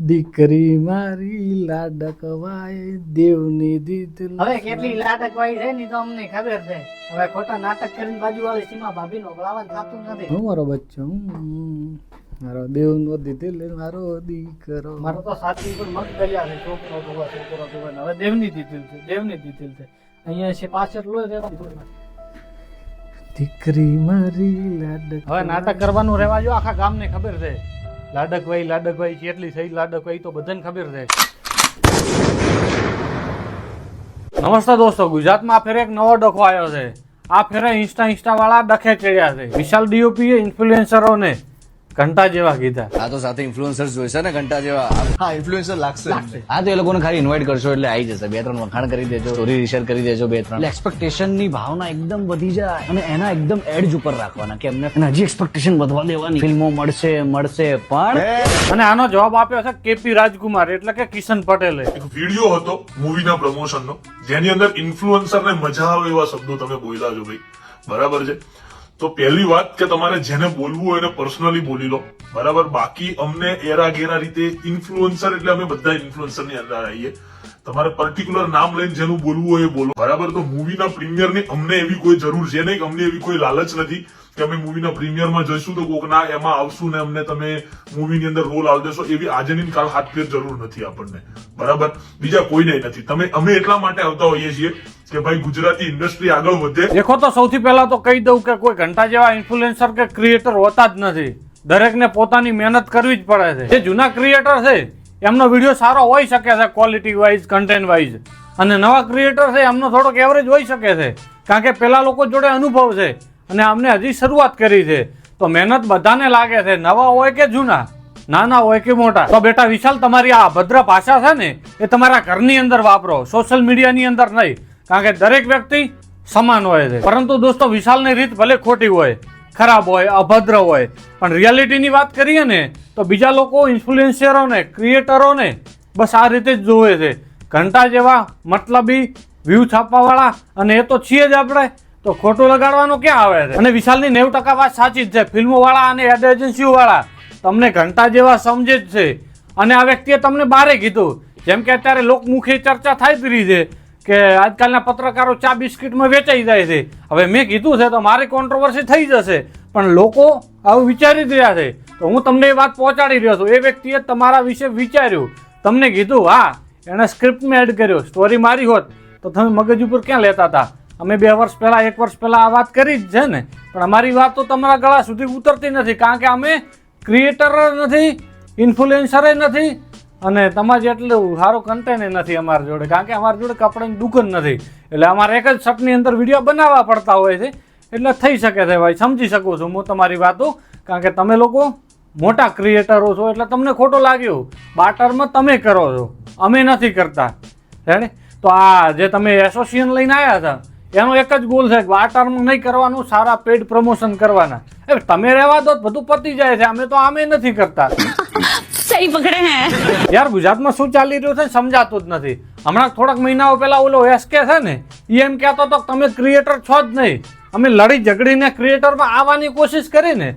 દીકરી મારી લાડકવાય દેવની દીધલ. હવે કેટલી લાડકવાઈ છે ને તો અમને ખબર છે. હવે ખોટા નાટક કરીને બાજુવાળી સીમા ભાભી નો ગળાવાનું થતું નથી. હું મારો બચ્ચો મારો દેવનો દીધેલ મારો દીકરો. મારો તો સાચી પર મગ ગળ્યા છે. છોકરો જોવા હવે દેવની દીધેલ છે. દેવની દીધેલ છે. અહીંયા છે પાછળ લો દીકરી મારી લાડક. હવે નાટક કરવાનું રહેવા જો. આખા ગામને ખબર છે લાડકવાઈ કેટલી થઈ લાડકવાઈ તો બધાને ખબર છે. નમસ્તે દોસ્તો, ગુજરાતમાં આ ફેરે એક નવો ડખો આવ્યો છે. આ ફેરે ઇન્સ્ટા વાળા ડખે ચડ્યા છે. વિશાલ ડીઓપી ઇન્ફ્લુએન્સરોને ઘંટા જેવા કીધા. આ તો સાથે ઇન્ફ્લુએન્સર્સ જોઈશે ને ઘંટા જેવા. હા ઇન્ફ્લુએન્સર લાગશે. હા તો એ લોકોને ખાલી ઇન્વાઇટ કરશો એટલે આવી જશે. 2-3 વખાણ કરી દેજો, સ્ટોરી શેર કરી દેજો 2-3. એક્સપેક્ટેશન ની ભાવના એકદમ વધી જાય અને એના એકદમ એડજ ઉપર રાખવાના કે એમને હજી એક્સપેક્ટેશન વધવા દેવાની. ફિલ્મો મળશે પણ. અને આનો જવાબ આપ્યો છે કેપી રાજકુમાર એટલે કે કિશન પટેલે. એક વિડીયો હતો મૂવીના પ્રમોશનનો જેની અંદર ઇન્ફ્લુએન્સર ને મજા આવે એવા શબ્દો તમે બોલ્યા છો ભાઈ, બરાબર છે. તો પહેલી વાત કે તમારે જેને બોલવું હોય એને પર્સનલી બોલી લો, બરાબર. બાકી અમને એરા ગેરા રીતે ઇન્ફ્લુએન્સર એટલે અમે બધા ઇન્ફ્લુએન્સર ની અંદર આવીએ. તમારે પર્ટિક્યુલર નામ લઈને જેનું બોલવું હોય એ બોલો, બરાબર. તો મૂવીના પ્રીમિયર ની અમને એવી કોઈ જરૂર છે નહીં, અમને એવી કોઈ લાલચ નથી કે અમે મૂવીના પ્રીમિયરમાં જઈશું તો કોકના એમાં આવશું ને અમને તમે મૂવીની અંદર રોલ આલ દેશો. એવી આજની કાળ હાથ ફેર જરૂર નથી આપણને, બરાબર. બીજા કોઈને નથી. અમે એટલા માટે આવતા હોઈએ છીએ કે ભાઈ ગુજરાતી ઇન્ડસ્ટ્રી આગળ વધે. દેખો તો સૌથી પહેલા તો કહી દઉં કે કોઈ ઘંટા જેવા ઇન્ફ્લુએન્સર કે ક્રિએટર હોતા જ નથી. દરેકને પોતાની મહેનત કરવી જ પડે છે. જે જૂના ક્રિએટર છે એમનો વિડીયો સારો હોઈ શકે છે ક્વોલિટી વાઇઝ, કન્ટેન્ટ વાઇઝ, અને નવા ક્રિએટર છે એમનો થોડોક એવરેજ હોઈ શકે છે કારણ કે પેલા લોકો જોડે અનુભવ છે અને અમને હજી શરૂઆત કરી છે. તો મહેનત બધાને લાગે છે, નવા હોય કે જૂના, નાના હોય કે મોટા. તો બેટા વિશાલ, તમારી આ અભદ્ર ભાષા છે ને એ તમારા ઘરની અંદર વાપરો, સોશિયલ મીડિયાની અંદર નહીં, કારણ કે દરેક વ્યક્તિ સમાન હોય છે. પરંતુ દોસ્તો, વિશાલની રીત ભલે ખોટી હોય, ખરાબ હોય, અભદ્ર હોય, પણ રિયાલિટીની વાત કરીએ ને તો બીજા લોકો ઇન્ફ્લુએન્સરોને, ક્રિએટરોને બસ આ રીતે જ જોવે છે. ઘંટા જેવા મતલબી વ્યૂ છાપવાવાળા, અને એ તો છીએ જ આપણે, તો ખોટું લગાડવાનું ક્યાં આવે છે. અને વિશાલની 90% વાત સાચી જ છે. ફિલ્મોવાળા અને એડ એજન્સીઓવાળા તમને ઘંટા જેવા સમજે જ છે. અને આ વ્યક્તિએ તમને બારે કીધું, જેમ કે અત્યારે લોકમુખી ચર્ચા થઈ જ રહી છે કે આજકાલના પત્રકારો ચા બિસ્કિટમાં વેચાઈ જાય છે. હવે મેં કીધું છે તો મારી કોન્ટ્રોવર્સી થઈ જશે, પણ લોકો આવું વિચારી જ રહ્યા છે. તો હું તમને એ વાત પહોંચાડી રહ્યો છું. એ વ્યક્તિએ તમારા વિશે વિચાર્યું, તમને કીધું, હા એણે સ્ક્રિપ્ટમાં એડ કર્યો, સ્ટોરી મારી હોત તો તમે મગજ ઉપર ક્યાં લેતા હતા. અમે 2 વર્ષ પહેલા, 1 વર્ષ પહેલા આ વાત કરી જ છે ને, પણ અમારી વાત તો તમારા ગળા સુધી ઉતરતી નથી કારણ કે અમે ક્રિએટર નથી, ઇન્ફ્લુએન્સર નથી, અને તમારે જેટલું સારું કન્ટેન્ટ નથી અમારી જોડે, કારણ કે અમારી જોડે કપડાની દુકાન નથી. એટલે અમારે એક જ શર્ટની અંદર વિડીયો બનાવવા પડતા હોય છે. એટલે થઈ શકે છે ભાઈ, સમજી શકું છું હું તમારી વાતો, કારણ કે તમે લોકો મોટા ક્રિએટરો છો એટલે તમને ખોટું લાગ્યું. બાટરમાં તમે કરો છો, અમે નથી કરતા. રેડી? તો આ જે તમે એસોસિએશન લઈને આવ્યા હતા એનો એક જ ગોલ છે કે બાટરમાં નહીં કરવાનું, સારા પેડ પ્રમોશન કરવાના. તમે રહેવા દો, બધું પતી જાય છે. અમે તો આમે નથી કરતા. સહી પકડે હે યાર, ગુજરાતમાં શું ચાલી રહ્યું છે સમજાતું જ નથી. હમણાં થોડાક મહિનાઓ પહેલા ઓલો એસકે છે ને એ એમ કહેતો હતો તમે ક્રિએટર છો જ નહીં. અમે લડી ઝઘડીને ક્રિએટરમાં આવવાની કોશિશ કરી ને,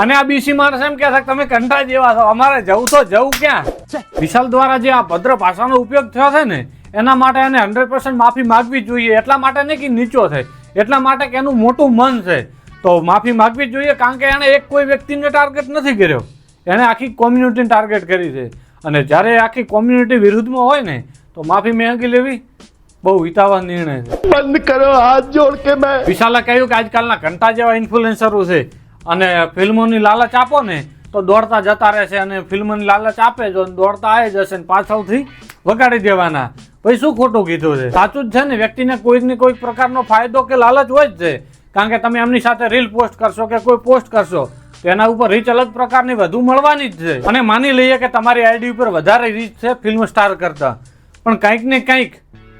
અને આ બીસી માણસ એમ કહે છે કે તમે કંઠા જેવા છો. અમારે જવું તો જવું ક્યાં? વિશાલ દ્વારા જે આ ભદ્ર ભાષાનો ઉપયોગ થયો છે ને એના માટે એને 100% માફી માગવી જોઈએ. એટલા માટે નહીં કે નીચો છે, એટલા માટે કે એનું મોટું મન છે, તો માફી માગવી જોઈએ. કારણ કે એણે એક કોઈ વ્યક્તિને ટાર્ગેટ નથી કર્યો, એણે આખી કોમ્યુનિટીને ટાર્ગેટ કરી છે. અને જ્યારે આખી કોમ્યુનિટી વિરુદ્ધમાં હોય ને તો માફી માંગી લેવી બહુ હિતાવહ નિર્ણય છે. બંધ કરો હાથ જોડ કે મેં. વિશાલે કહ્યું કે આજકાલના ઘંટા જેવા ઇન્ફ્લુએન્સરો છે અને ફિલ્મોની લાલચ આપો ને તો દોડતા જતા રહેશે, અને ફિલ્મોની લાલચ આપે જો દોડતા આવી જશે ને પાછળથી વગાડી દેવાના. ભાઈ શું ખોટું કીધું છે? સાચું જ છે ને. વ્યક્તિને કોઈક ને કોઈક પ્રકારનો ફાયદો કે લાલચ હોય જ છે, કારણ કે તમે એમની સાથે રીલ પોસ્ટ કરશો કે કોઈ પોસ્ટ કરશો તો એના ઉપર રીચ અલગ પ્રકારની વધુ મળવાની જ છે. અને માની લઈએ કે તમારી આઈડી ઉપર વધારે રીચ છે ફિલ્મ સ્ટાર કરતા, પણ કંઈક ને કંઈક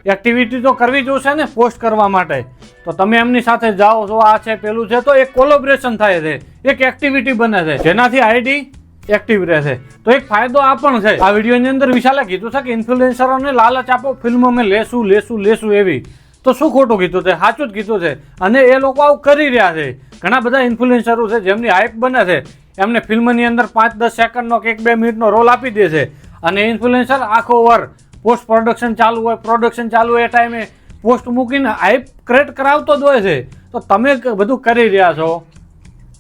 એક્ટિવિટી તો કરવી જોશે ને પોસ્ટ કરવા માટે. તો તમે એમની સાથે જાઓ છો, આ છે પેલું છે, તો એક કોલેબોરેશન થાય છે, એક એક્ટિવિટી બને છે જેનાથી આઈડી એક્ટિવ રહેશે. તો એક ફાયદો આ પણ છે. આ વિડીયોની અંદર વિશાલે કીધું છે કે ઇન્ફ્લુએન્સરોને લાલચ આપો, ફિલ્મ અમે લેશું એવી. તો શું ખોટું કીધું છે? સાચું જ કીધું છે. અને એ લોકો આવું કરી રહ્યા છે. ઘણા બધા ઇન્ફ્લુએન્સરો છે જેમની હાઇપ બને છે, એમને ફિલ્મની અંદર 5-10 સેકન્ડનો કે 1-2 મિનિટનો રોલ આપી દે છે અને ઇન્ફ્લુએન્સર આખો ઓવર પોસ્ટ પ્રોડક્શન ચાલુ હોય, પ્રોડક્શન ચાલુ હોય એ ટાઈમે પોસ્ટ મૂકીને હાઈપ ક્રિએટ કરાવતો જ હોય છે. તો તમે બધું કરી રહ્યા છો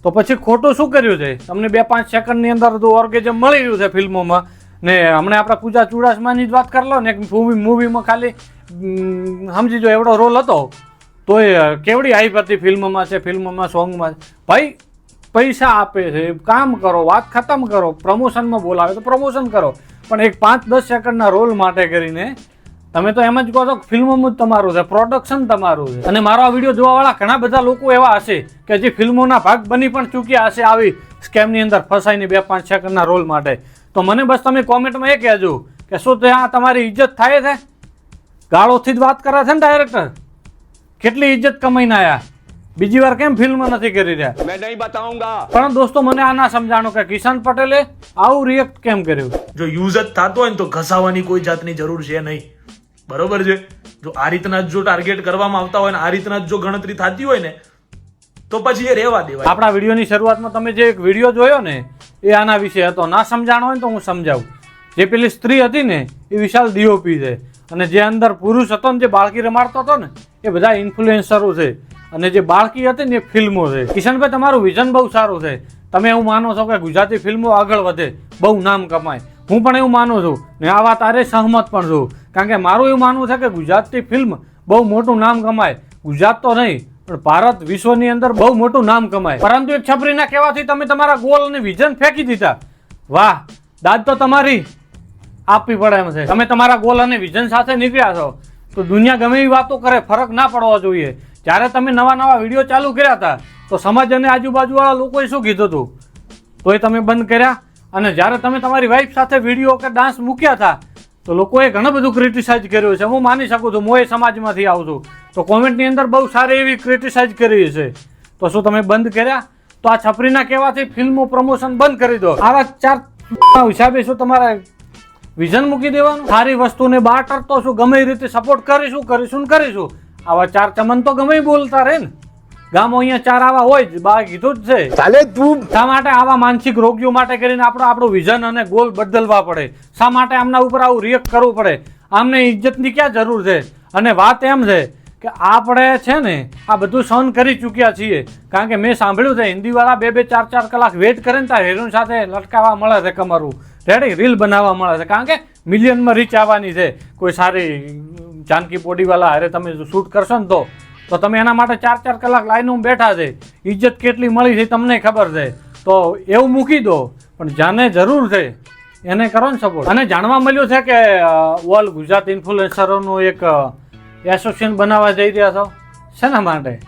તો પછી ખોટું શું કર્યું છે? તમને 2-5 સેકન્ડની અંદર બધું ઓર્ગેઝમ મળી રહ્યું છે ફિલ્મોમાં. ને હમણાં આપણે પૂજા ચુડાસમાની જ વાત કરી લો ને, એક મૂવીમાં ખાલી સમજી જો એવડો રોલ હતો તો એ કેવડી હાઈપ હતી ફિલ્મમાં છે, ફિલ્મમાં સોંગમાં. ભાઈ પૈસા આપે છે, કામ કરો, વાત ખતમ કરો, પ્રમોશનમાં બોલાવે તો પ્રમોશન કરો, પણ એક 5-10 સેકન્ડના રોલ માટે કરીને તમે તો એમ જ કહો છો કે ફિલ્મોમાં જ તમારું છે, પ્રોડક્શન તમારું છે. અને મારો આ વિડીયો જોવાવાળા ઘણા બધા લોકો એવા હશે કે જે ફિલ્મોના ભાગ બની પણ ચૂક્યા હશે આવી સ્કેમની અંદર ફસાઈને 2-5 સેકન્ડના રોલ માટે. તો મને બસ તમે કોમેન્ટમાં એ કહેજો કે શું ત્યાં તમારી ઇજ્જત થાય છે? ગાળોથી જ વાત કરે છે ને ડાયરેક્ટર, કેટલી ઇજ્જત કમાઈને આયા, બીજી વાર કેમ ફિલ્મ નથી કરી રહ્યા? मैं नहीं बताऊंगा. પણ દોસ્તો મને આ ના સમજાણું કે કિશન પટેલે આવું રિએક્ટ કેમ કર્યું. જો યુઝ જ થતો હોય ને તો ઘસાવાની કોઈ જાતની જરૂર છે નહીં, બરોબર છે. જો આ રીતના જ જો ટાર્ગેટ કરવામાં આવતા હોય ને આ રીતના જ જો ગણતરી થતી હોય ને તો પછી એ રહેવા દેવાય. આપણા વિડીયોની શરૂઆતમાં તમે જે એક વિડીયો જોયો ને એ આના વિશે હતો. ના સમજાણો હોય ને તો હું સમજાવું. જે પેલી સ્ત્રી હતી ને એ વિશાલ ડીઓપી છે અને જે અંદર પુરુષ હતો ને જે બાળકી રમાડતો હતો ને એ બધા ઇન્ફ્લુએન્સરો છે અને જે બાળકી હતી ને એ ફિલ્મો છે. કિશનભાઈ તમારું વિઝન બહુ સારું છે. તમે એવું માનો છો કે ગુજરાતી ફિલ્મો આગળ વધે, બહુ નામ કમાય. હું પણ એવું માનું છું ને આ વાત આરે સહમત પણ છું, કારણ કે મારું એવું માનવું છે કે ગુજરાતી ફિલ્મ બહુ મોટું નામ કમાય. ગુજરાત તો નહીં પણ ભારત વિશ્વની અંદર બહુ મોટું નામ કમાય. પરંતુ એક છપરીના કહેવાથી તમે તમારા ગોલ અને વિઝન ફેંકી દીધા. વાહ, દાદ તો તમારી આપવી પડે એમ છે. તમે તમારા ગોલ અને વિઝન સાથે નીકળ્યા છો તો દુનિયા ગમે એવી વાતો કરે, ફરક ના પડવો જોઈએ. જ્યારે તમે નવા વિડીયો ચાલુ કર્યા હતા તો સમાજ અને આજુબાજુવાળા લોકોએ શું કીધું હતું તો એ તમે બંધ કર્યા. અને જ્યારે તમે તમારી વાઈફ સાથે વિડીયો કે ડાન્સ મૂક્યા હતા તો લોકોએ ઘણું બધું ક્રિટિસાઇઝ કર્યું છે. હું માની શકું છું, હું એ સમાજમાંથી આવું છું તો કોમેન્ટની અંદર બહુ સારી એવી ક્રિટિસાઇઝ કરી છે. તો શું તમે બંધ કર્યા? તો આ છપરીના કહેવાથી ફિલ્મો પ્રમોશન બંધ કરી દો. આવા 4 હિસાબે શું તમારે વિઝન મૂકી દેવાનું? સારી વસ્તુને બાર્ટર તો શું ગમે એ રીતે સપોર્ટ કરીશું. આવા 4 ચમન તો ગમે બોલતા રહે ને. ગામો અહીંયા 4 આવા હોય જ, બા કીધું જ છે. साले तू શા માટે આવા માનસિક રોગીઓ માટે કરીને આપણું વિઝન અને ગોલ બદલવા પડે? શા માટે આમના ઉપર આવું રિએક્ટ કરવું પડે? આમને ઇજ્જતની ક્યાં જરૂર છે? અને વાત એમ છે કે આપણે છે ને આ બધું સહન કરી ચૂક્યા છીએ, કારણ કે મેં સાંભળ્યું છે હિન્દીવાળા 2-4 કલાક વેઇટ કરે ને ત્યાં હિરોઈન સાથે લટકાવવા મળે છે, કમરું રેડી રીલ બનાવવા મળે છે, કારણ કે મિલિયનમાં રીચ આવવાની છે. કોઈ સારી જાનકી પોડીવાલા હારે તમે શૂટ કરશો ને તો તમે એના માટે 4 કલાક લાઈનમાં બેઠા છે. ઇજ્જત કેટલી મળી છે તમને ખબર છે. તો એવું મૂકી દો, પણ જાને જરૂર છે એને કરો ને સપોર્ટ. અને જાણવા મળ્યું છે કે ઓલ ગુજરાત ઇન્ફ્લુએન્સરોનું એક એસોસિએશન બનાવવા જઈ રહ્યા છો. શેના માટે?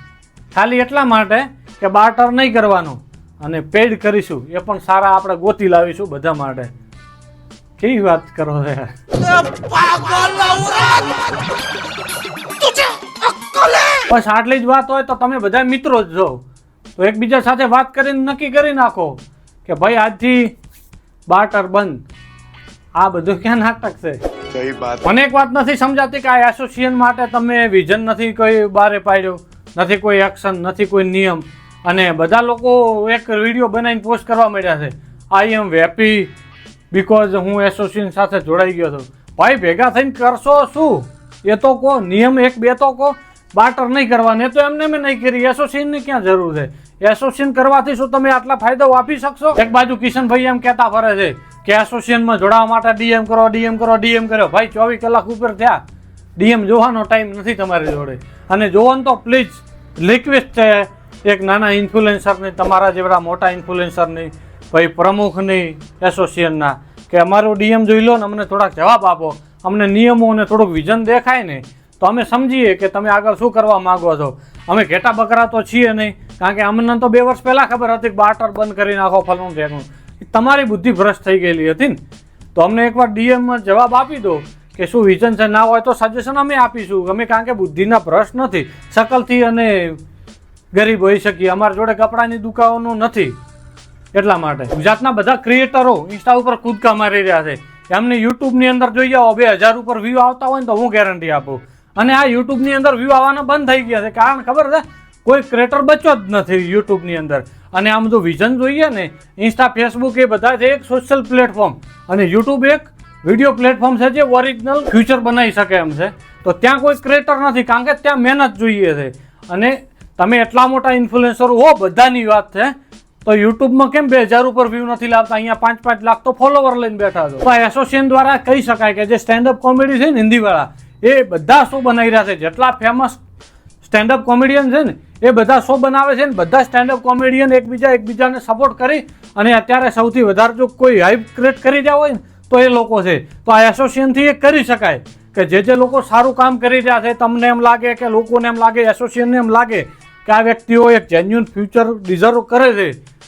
ખાલી એટલા માટે કે બાર્ટર નહીં કરવાનું અને પેડ કરીશું, એ પણ સારા આપણે ગોતી લાવીશું બધા માટે. કેવી વાત કરો છો? બસ આટલી જ વાત હોય તો તમે બધા મિત્રો જ છો તો એકબીજા સાથે વાત કરીને નક્કી કરી નાખો કે ભાઈ આજથી બાર્ટર બંધ. આ બધું ક્યાં નાટક છે? सही बात. મને એક વાત નથી સમજાતી કે આ એસોસિએશન માટે તમે વિઝન નથી કોઈ બારે પાડ્યો, નથી કોઈ એક્શન, નથી કોઈ નિયમ, અને બધા લોકો એક વિડીયો બનાવીને પોસ્ટ કરવા માંડ્યા છે. આઈ એમ હેપી બીકોઝ હું એસોસિએશન સાથે જોડાઈ ગયો છું. ભાઈ ભેગા થઈને કરશો શું એ તો કહો. નિયમ 1-2 તો કહો. બાર્ટર નહીં કરવાની તો એમને મેં નહીં કરી. એસોસિએશનની ક્યાં જરૂર છે? એસોસિએશન કરવાથી શું તમે આટલા ફાયદાઓ આપી શકશો? એક બાજુ કિશનભાઈ એમ કહેતા ફરે છે કે એસોસિએશનમાં જોડાવા માટે ડીએમ કરો. ભાઈ 24 કલાક ઉપર થયા, ડીએમ જોવાનો ટાઈમ નથી તમારી જોડે. અને જોવાનું તો પ્લીઝ રિક્વેસ્ટ છે એક નાના ઇન્ફ્લુએન્સરની, તમારા જેવડા મોટા ઇન્ફ્લુએન્સરની, ભાઈ પ્રમુખની એસોસિએશનના, કે અમારું ડીએમ જોઈ લો ને અમને થોડાક જવાબ આપો. અમને નિયમો અને થોડુંક વિઝન દેખાય ને તો અમે સમજીએ કે તમે આગળ શું કરવા માંગો છો. અમે ઘેટા બકરા તો છીએ નહીં, કારણ કે અમને તો 2 વર્ષ પહેલાં ખબર હતી કે બાર્ટર બંધ કરી નાખો ફલનું ઠેકનું. તમારી બુદ્ધિ ભ્રષ્ટ થઈ ગયેલી હતી ને, તો અમને એકવાર ડીએમમાં જવાબ આપી દો કે શું વિઝન છે. ના હોય તો સજેશન અમે આપીશું. અમે કારણ કે બુદ્ધિના ભ્રષ્ટ નથી, શકલથી અને ગરીબ હોઈ શકીએ, અમારી જોડે કપડાની દુકાનો નથી. એટલા માટે ગુજરાતના બધા ક્રિએટરો ઇન્સ્ટા ઉપર કૂદકા મારી રહ્યા છે. એમને યુટ્યુબની અંદર જોઈ આવો 2000 ઉપર વ્યૂ આવતા હોય ને તો હું ગેરંટી આપું. અને આ યુટ્યુબની અંદર વ્યૂ આવવાના બંધ થઈ ગયા છે. કારણ ખબર છે? કોઈ ક્રિએટર બચ્યો જ નથી યુટ્યુબની અંદર. અને આમ જો વિઝન જોઈએ ને, ઇન્સ્ટા, ફેસબુક એ બધા છે એક સોશિયલ પ્લેટફોર્મ, અને યુટ્યુબ એક વિડીયો પ્લેટફોર્મ છે જે ઓરિજિનલ ફ્યુચર બનાવી શકે એમ છે. તો ત્યાં કોઈ ક્રિએટર નથી, કારણ કે ત્યાં મહેનત જોઈએ છે. અને તમે એટલા મોટા ઇન્ફ્લુએન્સર હો, બધાની વાત છે, તો યુટ્યુબમાં કેમ 2000 ઉપર વ્યૂ નથી લાવતા? અહીંયા 5-5 લાખ તો ફોલોવર લઈને બેઠા છો. તો એસોસિએશન દ્વારા કહી શકાય કે જે સ્ટેન્ડઅપ કોમેડી છે ને હિન્દીવાળા, એ બધા શો બનાવી રહ્યા છે. જેટલા ફેમસ સ્ટેન્ડઅપ કોમેડિયન છે ને એ બધા શો બનાવે છે ને બધા સ્ટેન્ડઅપ કોમેડિયન એકબીજાને સપોર્ટ કરી અને અત્યારે સૌથી વધારે જો કોઈ હાઇપ ક્રિએટ કરી રહ્યા હોય ને તો એ લોકો છે. તો આ એસોસિએશનથી એ કરી શકાય કે જે લોકો સારું કામ કરી રહ્યા છે, તમને એમ લાગે કે લોકોને એમ લાગે, એસોસિએશનને એમ લાગે કે આ વ્યક્તિઓ એક જેન્યુઅન ફ્યુચર ડિઝર્વ કરે છે,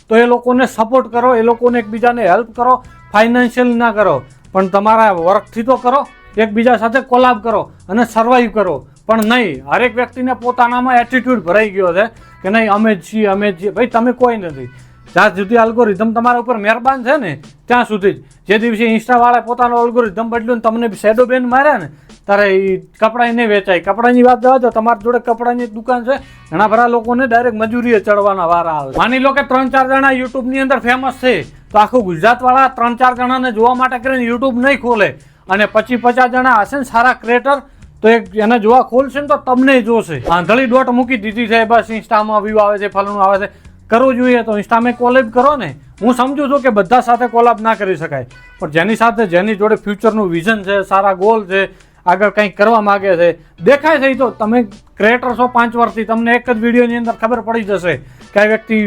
તો એ લોકોને સપોર્ટ કરો, એ લોકોને એકબીજાને હેલ્પ કરો. ફાઇનાન્શિયલ ના કરો, પણ તમારા વર્કથી તો કરો, એકબીજા સાથે કોલાબ કરો અને સર્વાઈવ કરો. પણ નહીં, હરેક વ્યક્તિને પોતાનામાં એટીટ્યુડ ભરાઈ ગયો છે કે નહીં અમે જ છીએ, અમે જ છીએ. ભાઈ તમે કોઈ નથી. જ્યાં સુધી અલ્ગોરિધમ તમારા ઉપર મહેરબાન છે ને ત્યાં સુધી જ. જે દિવસે ઇન્સ્ટાવાળા પોતાનો અલ્ગોરિધમ બદલ્યું ને તમને શેડો બેન માર્યા ને ત્યારે એ કપડાં નહીં વેચાય. કપડાની વાત જવા દો, તમારી જોડે કપડાની દુકાન છે, ઘણા બધા લોકોને ડાયરેક્ટ મજૂરીએ ચડવાના વારા આવે. માની લો કે 3-4 જણા યુટ્યુબની અંદર ફેમસ છે, તો આખું ગુજરાતવાળા 3-4 જણાને જોવા માટે કરીને યુટ્યુબ નહીં ખોલે. અને 25-50 જણા હશે ને સારા ક્રિએટર, તો એને જોવા ખોલશે ને તો તમને જોશે. આંધળી દોટ મૂકી દીધી છે, બસ ઇન્સ્ટામાં વ્યૂ આવે છે, ફલણું આવે છે. કરવું જોઈએ તો ઇન્સ્ટામાં કોલેબ કરો ને. હું સમજુ છું કે બધા સાથે કોલાબ ના કરી શકાય, પણ જેની સાથે જેની જોડે ફ્યુચરનું વિઝન છે, સારા ગોલ છે, આગળ કંઈક કરવા માગે છે, દેખાય છે, તો તમે ક્રિએટર છો 5 વર્ષથી, તમને એક જ વિડીયોની અંદર ખબર પડી જશે કે આ વ્યક્તિ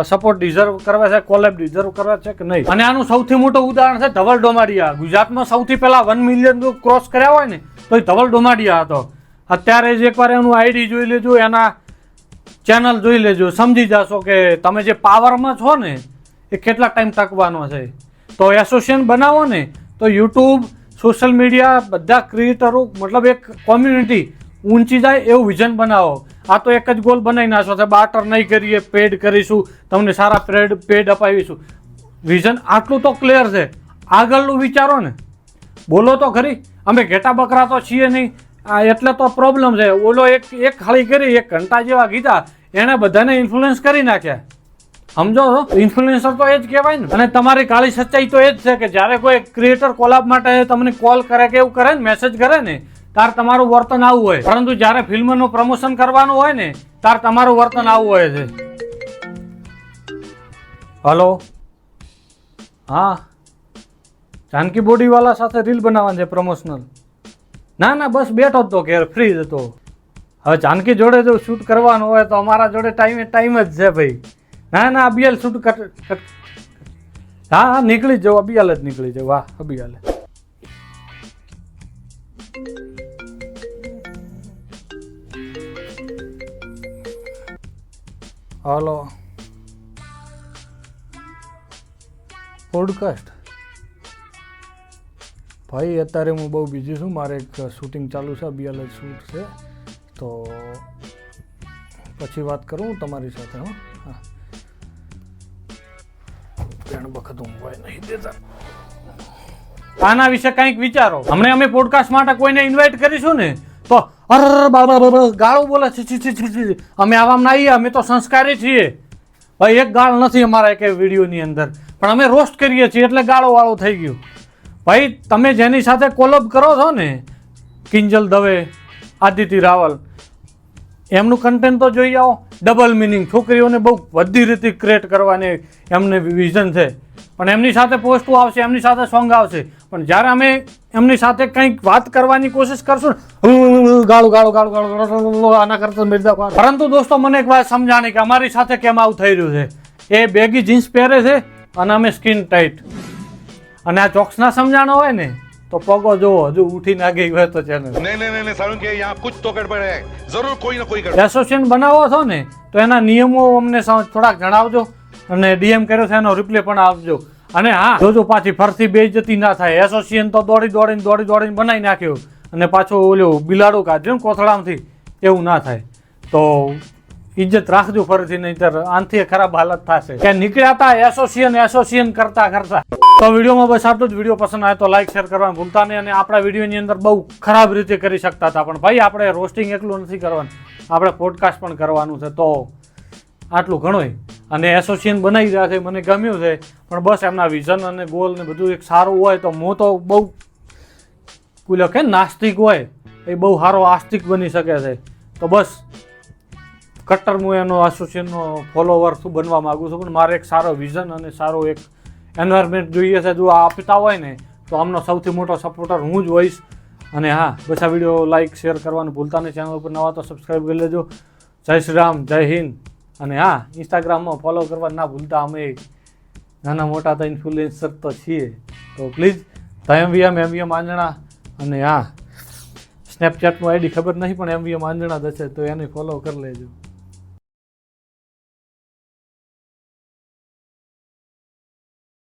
સપોર્ટ ડિઝર્વ કરે છે, કોલેબ ડિઝર્વ કરે છે કે નહીં. અને આનું સૌથી મોટું ઉદાહરણ છે ધવલ ડોમાડિયા. ગુજરાતમાં સૌથી પહેલા 1 મિલિયન ક્રોસ કર્યા હોય ને તો એ ધવલ ડોમાડિયા હતો. અત્યારે જ એકવાર એનું આઈડી જોઈ લેજો, એના ચેનલ જોઈ લેજો, સમજી જશો કે તમે જે પાવરમાં છો ને એ કેટલા ટાઈમ ટકવાનો છે. તો એસોસિએશન બનાવો ને તો યુટ્યુબ, સોશિયલ મીડિયા, બધા ક્રિએટરો, મતલબ એક કોમ્યુનિટી ઊંચી જાય એવું વિઝન બનાવો. આ તો એક જ ગોલ બનાવી નાખો છે, બાર્ટર નહીં કરીએ, પેડ કરીશું, તમને સારા પેડ અપાવીશું. વિઝન આટલું તો ક્લિયર છે. આગળનું વિચારો ને, બોલો તો ખરી. અમે ઘેટા બકરા તો છીએ નહીં, એટલે તો પ્રોબ્લેમ છે. ઓલો એક ખાલી કરી 1 ઘંટા જેવા કીધા, એણે બધાને ઇન્ફ્લુઅન્સ કરી નાખ્યા. સમજો છો? ઇન્ફ્લુએન્સર તો એ જ કહેવાય ને. અને તમારી કાળી સચ્ચાઈ તો એ જ છે કે જ્યારે કોઈ ક્રિએટર કોલાબ માટે તમને કોલ કરે કે એવું કરે ને, મેસેજ કરે ને, ત્યારે તમારું વર્તન આવું હોય. પરંતુ જ્યારે ફિલ્મનું પ્રમોશન કરવાનું હોય ને ત્યારે તમારું વર્તન આવું હોય છે. હલો, હા, જાનકી બોડીવાલા સાથે રીલ બનાવવાની છે પ્રમોશનલ. ના બસ બેઠો જ તો ઘેર, ફ્રી જ હતો. હવે જાનકી જોડે જો શૂટ કરવાનું હોય તો અમારા જોડે ટાઈમ જ છે ભાઈ. ના અબિયાલ શૂટ હા નીકળી જ જાઉં, અબિયાલ જ નીકળી જાઉં. વાહ અબિયાલ. હલો, પોડકાસ્ટ ભાઈ અત્યારે હું બહુ બિઝી છું, મારે એક શૂટિંગ ચાલુ છે, અબિયાલ જ શૂટ છે, તો પછી વાત કરું હું તમારી સાથે. હા, પેણ વખત ઊંઘવાય નહીં દેતા. આના વિશે કંઈક વિચારો. હમણાં અમે પોડકાસ્ટ માટે કોઈને ઇન્વાઇટ કરીશું ને તો ગાળો બોલે છે. અમે આવામાં આવીએ, અમે તો સંસ્કારી છીએ ભાઈ. એક ગાળ નથી અમારા એક વિડીયોની અંદર, પણ અમે રોસ્ટ કરીએ છીએ એટલે ગાળો વાળો થઈ ગયું. ભાઈ તમે જેની સાથે કોલબ કરો છો ને, કિંજલ દવે, આદિત્ય રાવલ, એમનું કન્ટેન્ટ તો જોઈ આવો. ડબલ મિનિંગ, છોકરીઓને બહુ બધી રીતે ક્રિએટ કરવાની એમને વિઝન છે, પણ એમની સાથે પોસ્ટો આવશે, એમની સાથે સોંગ આવશે, પણ જ્યારે અમે એમની સાથે કંઈક વાત કરવાની કોશિશ કરશું ને ગાળું આના કરતા મિર્દા. પરંતુ દોસ્તો મને એક વાત સમજાણી કે અમારી સાથે કેમ આવું થઈ રહ્યું છે. એ બેગી જીન્સ પહેરે છે અને અમે સ્કિન ટાઈટ. અને આ ચોક્સ ના સમજાણો હોય ને તો પગો જોવો, હજુ ઉઠી ના ગઈ હોય તો ચેનલ. नहीं सारुण के यहाँ कुछ तो गड़बड़ है, जरूर कोई ना कोई એસોસિએશન બનાવો છો ને તો એના નિયમો અમને થોડાક જણાવજો, અને ડીએમ કર્યો છે એનો રિપ્લે પણ આપજો. અને હા જોજો પાછી ફરતી બેઇજ્જતી ના થાય. એસોસિએશન તો દોડીને બનાવી નાખ્યું અને પાછું ઓલું બિલાડું કાઢ્યું ને કોથળામાંથી, એવું ના થાય. તો ઇજ્જત રાખજો ફરીથી, નહીંતર આનથી ખરાબ હાલત થશે. કે નીકળ્યા હતા એસોસિએશન કરતા. તો વિડીયોમાં બસ આટલું જ. વિડીયો પસંદ આવે તો લાઈક શેર કરવાનું ભૂલતા નહીં. અને આપણા વિડીયોની અંદર બહુ ખરાબ રીતે કરી શકતા હતા, પણ ભાઈ આપણે રોસ્ટિંગ એકલું નથી કરવાનું, આપણે પોડકાસ્ટ પણ કરવાનું છે. તો આટલું ઘણું. અને એસોસિએશન બનાવી રહ્યા છે, મને ગમ્યું છે, પણ બસ એમના વિઝન અને ગોલ ને બધું એક સારું હોય તો હું તો બહુ પેલો કે નાસ્તિક હોય એ બહુ સારો આસ્તિક બની શકે છે. તો બસ કટ્ટર હું એનો એસોસિએશનનો ફોલોવર શું બનવા માગું છું, પણ મારે એક સારો વિઝન અને સારો એક એન્વાયરમેન્ટ જોઈએ છે. જો આ આપતા હોય ને તો આમનો સૌથી મોટો સપોર્ટર હું જ હોઈશ. અને હા, બસ આ વિડીયો લાઇક શેર કરવાનું ભૂલતા નહીં. ચેનલ ઉપર નવા તો સબસ્ક્રાઈબ કરી લેજો. જય શ્રી રામ, જય હિન્દ. અને હા, ઇન્સ્ટાગ્રામમાં ફોલો કરવા ના ભૂલતા. અમે નાના મોટા તો ઇન્ફ્લુએન્સર તો છીએ, તો પ્લીઝ MVM આંજણા. અને હા, સ્નેપચેટનું આઈડી ખબર નહીં પણ MVM આંજણા જ હશે, તો એને ફોલો કરી લેજો.